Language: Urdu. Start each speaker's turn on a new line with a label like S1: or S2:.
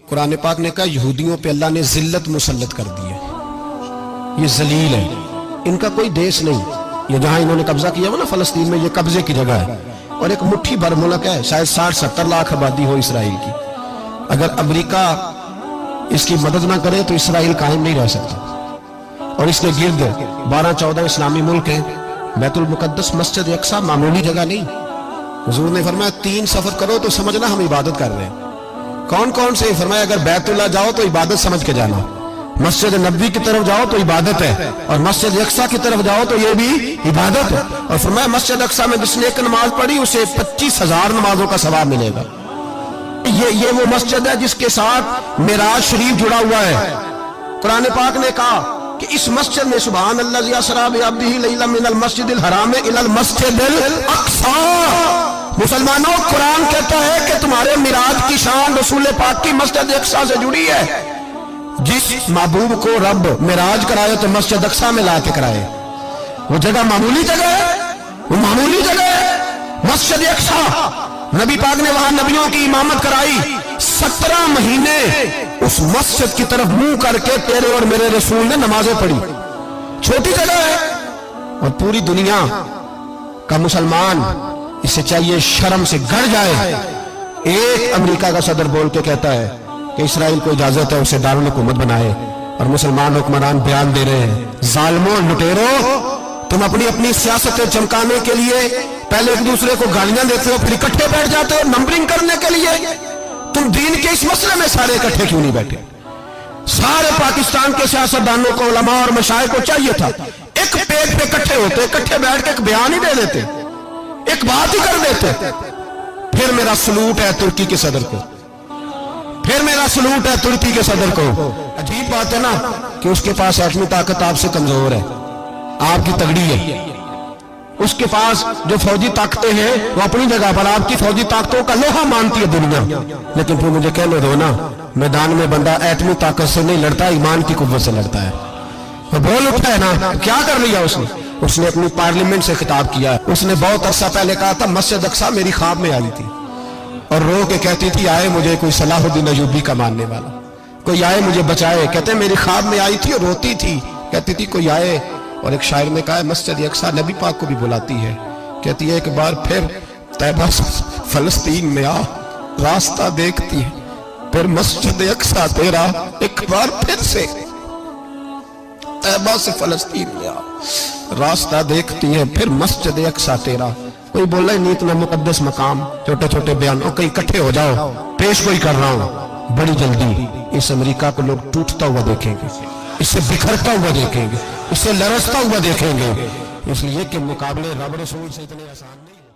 S1: قرآن پاک نے کہا یہودیوں پہ اللہ نے ذلت مسلط کر دی ہے، یہ ذلیل ہے، ان کا کوئی دیش نہیں، یہ جہاں انہوں نے قبضہ کیا ہوا نا فلسطین میں، یہ قبضے کی جگہ ہے اور ایک مٹھی بھر ملک ہے، شاید 60-70 لاکھ آبادی ہو اسرائیل کی۔ اگر امریکہ اس کی مدد نہ کرے تو اسرائیل قائم نہیں رہ سکتا، اور اس کے گرد 12-14 اسلامی ملک ہیں۔ بیت المقدس مسجد اقصیٰ معمولی جگہ نہیں، حضور نے فرمایا 3 سفر کرو تو سمجھنا ہم عبادت کر رہے ہیں۔ کون کون سے؟ فرمایا اگر بیت اللہ جاؤ تو عبادت سمجھ کے جانا، مسجد نبوی کی طرف جاؤ تو عبادت ہے، اور مسجد اقصیٰ کی طرف جاؤ تو یہ بھی عبادت ہے۔ اور فرمایا مسجد اقصیٰ میں جس نے ایک نماز پڑھی اسے 25,000 نمازوں کا ثواب ملے گا۔ یہ وہ مسجد ہے جس کے ساتھ معراج شریف جڑا ہوا ہے۔ قرآن پاک نے کہا کہ اس مسجد میں سبحان الذی اسریٰ بعبدہ لیلا من المسجد الحرام الی المسجد الاقصیٰ۔ مسلمانوں، قرآن کہتا ہے کہ تمہارے معراج کی شان رسول پاک کی مسجد اقصیٰ سے جڑی ہے۔ جس محبوب کو رب معراج کرائے تو مسجد اقصیٰ میں لا کے کرائے۔ وہ جگہ معمولی جگہ ہے، وہ معمولی جگہ ہے مسجد اقصیٰ۔ نبی پاک نے وہاں نبیوں کی امامت کرائی، 17 مہینے اس مسجد کی طرف منہ کر کے تیرے اور میرے رسول نے نمازیں پڑھی۔ چھوٹی جگہ ہے، اور پوری دنیا کا مسلمان اسے چاہیے شرم سے گڑ جائے۔ ایک امریکہ کا صدر بول کے کہتا ہے کہ اسرائیل کو اجازت ہے اسے دارالحکومت بنائے، اور مسلمان حکمران بیان دے رہے ہیں ظالموں، لٹیروں، تم اپنی سیاستیں چمکانے کے لیے پہلے ایک دوسرے کو گالیاں دیتے ہو، پھر اکٹھے بیٹھ جاتے ہو نمبرنگ کرنے کے لیے۔ تم دین کے اس مسئلے میں سارے اکٹھے کیوں نہیں بیٹھے؟ سارے پاکستان کے سیاستدانوں کو، علماء اور مشائخ کو چاہیے تھا ایک پیج پہ اکٹھے ہوتے، اکٹھے بیٹھ کے ایک بیان ہی دے دیتے، ایک بات ہی کر دیتے۔ پھر میرا سلوٹ ہے ترکی کے صدر کو، پھر میرا سلوٹ ہے ترکی کے صدر کو۔ عجیب بات ہے نا کہ اس کے پاس ایٹمی طاقت آپ سے کمزور ہے، آپ کی تگڑی ہے۔ اس کے پاس جو فوجی طاقتیں ہیں وہ اپنی جگہ پر، آپ کی فوجی طاقتوں کا لوہا مانتی ہے دنیا، لیکن پھر مجھے کہنے دو نا، میدان میں بندہ ایٹمی طاقت سے نہیں لڑتا، ایمان کی قوت سے لڑتا ہے۔ وہ بول اٹھا ہے نا، کیا کر لیا اس نے اپنی پارلیمنٹ سے خطاب کیا ہے۔ اس نے بہت عرصہ پہلے کہا تھا مسجد اقصیٰ میری خواب میں آئی تھی، اور رو کے کہتی تھی آئے مجھے کوئی صلاح الدین ایوبی کا ماننے والا، کوئی آئے مجھے بچائے۔ کہتے ہیں میری خواب میں آئی تھی اور روتی تھی، کہتی تھی کوئی آئے۔ اور ایک شاعر نے کہا ہے مسجد اقصیٰ نبی پاک کو بھی بلاتی ہے، کہتی ہے ایک بار پھر طیبہ فلسطین میں آ، راستہ دیکھتی ہے پھر مسجد اقصیٰ تیرا، ایک بار پھر سے طیبہ سے فلسطین میں آ، راستہ دیکھتی ہے پھر مسجد اقصیٰ تیرا۔ کوئی بولا ہی نہیں اتنا مقدس مقام، چھوٹے چھوٹے بیانوں، کہیں اکٹھے ہو جاؤ، پیش کوئی کر رہا ہوں بڑی جلدی۔ اس امریکہ کو لوگ ٹوٹتا ہوا دیکھیں گے، اسے بکھرتا ہوا دیکھیں گے، اسے لرزتا ہوا دیکھیں گے، اس لیے کہ مقابلے رب رسول سے اتنے آسان نہیں۔